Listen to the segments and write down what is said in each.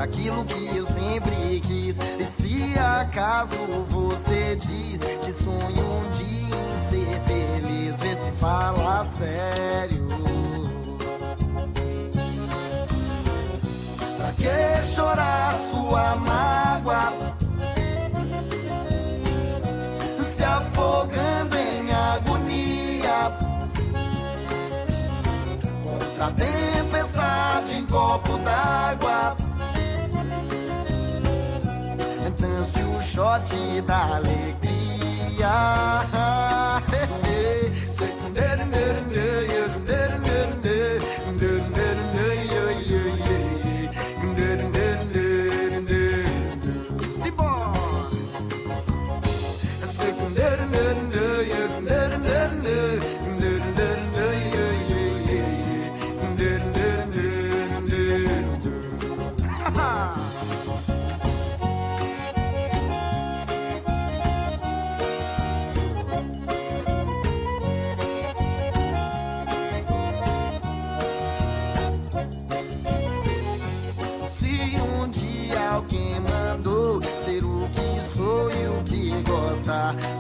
aquilo que eu sempre quis. E se acaso você diz que sonha um dia em ser feliz, vê se fala sério. Pra que chorar sua mágoa, se afogando em agonia, contra a tempestade em copo d'água? Dance o shot da alegria.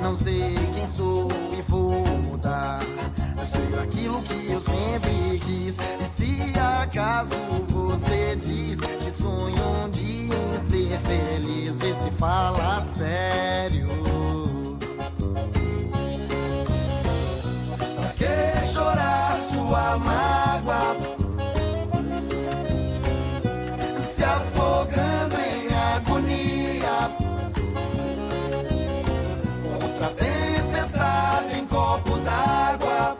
Não sei quem sou e vou mudar. Eu sei aquilo que eu sempre quis. E se acaso você diz que sonha um dia em ser feliz, vê se fala sério. Pra que chorar sua mágoa, se afogando em agonia, contra a tempestade em copo d'água?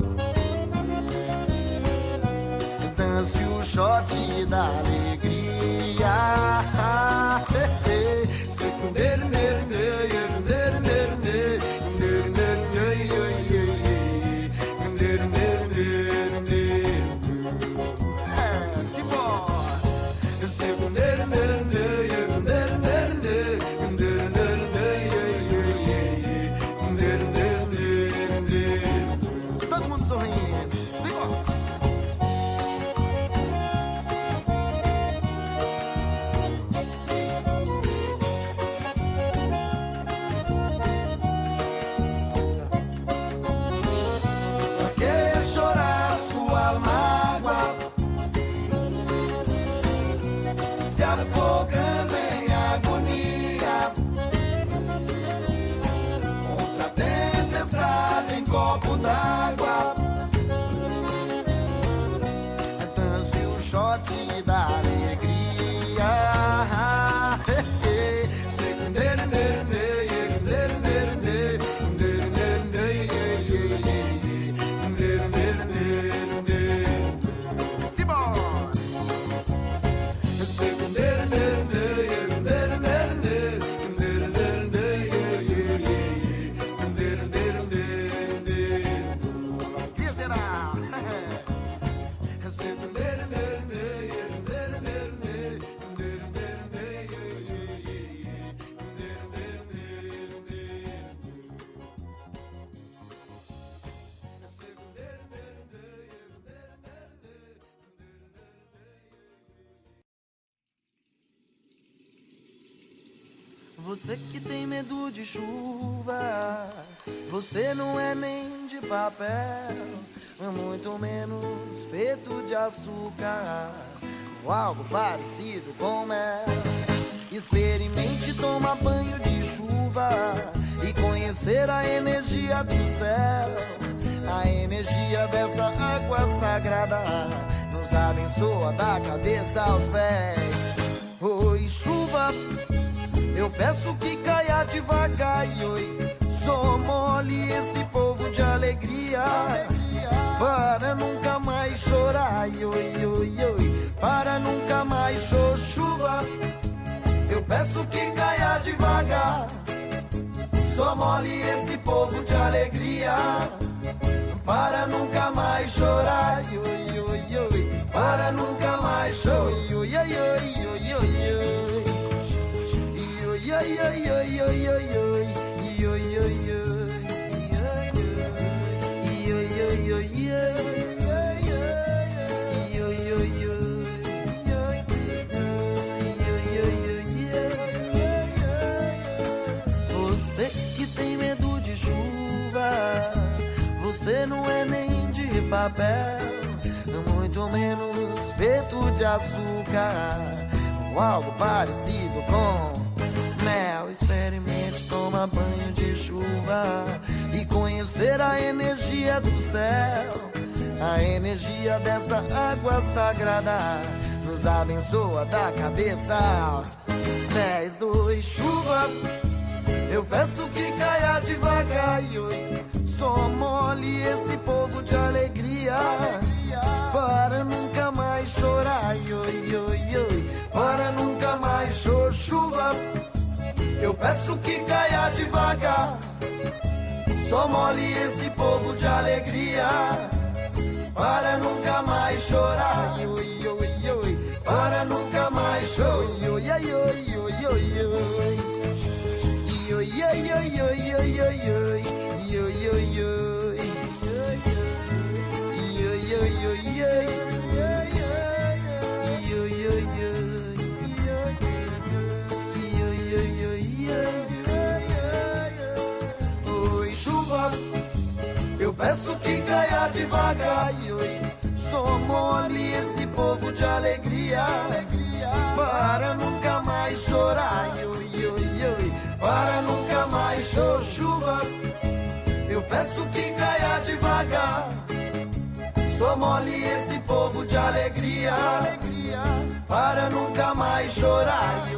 Dance o shot da alegria. Você que tem medo de chuva, você não é nem de papel, muito menos feito de açúcar, ou algo parecido com mel. Experimente tomar banho de chuva e conhecer a energia do céu. A energia dessa água sagrada nos abençoa da cabeça aos pés. Oi, chuva, eu peço que caia devagar, e oi, só molhe esse povo de alegria, para nunca mais chorar, e oi, oi, oi, para nunca mais chuva. Eu peço que caia devagar, só molhe esse povo de alegria, para nunca mais chorar, e oi, oi, oi, para nunca mais chorar, oi, oi, oi, oi, oi, oi, oi. Oi, oi, oi, oi, oi, oi, oi, oi, oi, oi, oi, oi, papel, muito menos feito de açúcar, ou algo parecido com mel. Experimente tomar banho de chuva e conhecer a energia do céu. A energia dessa água sagrada nos abençoa da cabeça aos pés. Oi, chuva, eu peço que caia devagar, oi. Só molhe esse povo de alegria, para nunca mais chorar, oi, oi, oi. Para nunca mais chorar. Chuva, eu peço que caia devagar, só molhe esse povo de alegria, para nunca mais chorar, oi, oi, oi. Para nunca mais chorar, oi, oi, oi, oi, oi, oi, oi. Yo yo yo yo yo yo yo yo yo yo yo yo yo yo. Oi, chuva, eu peço que caia devagar, oi. Só molhe esse povo de alegria, para nunca mais chorar, oi, oi, oi. Para nunca mais chorar. Chuva, eu peço que caia devagar, só molhe esse povo de alegria, para nunca mais chorar.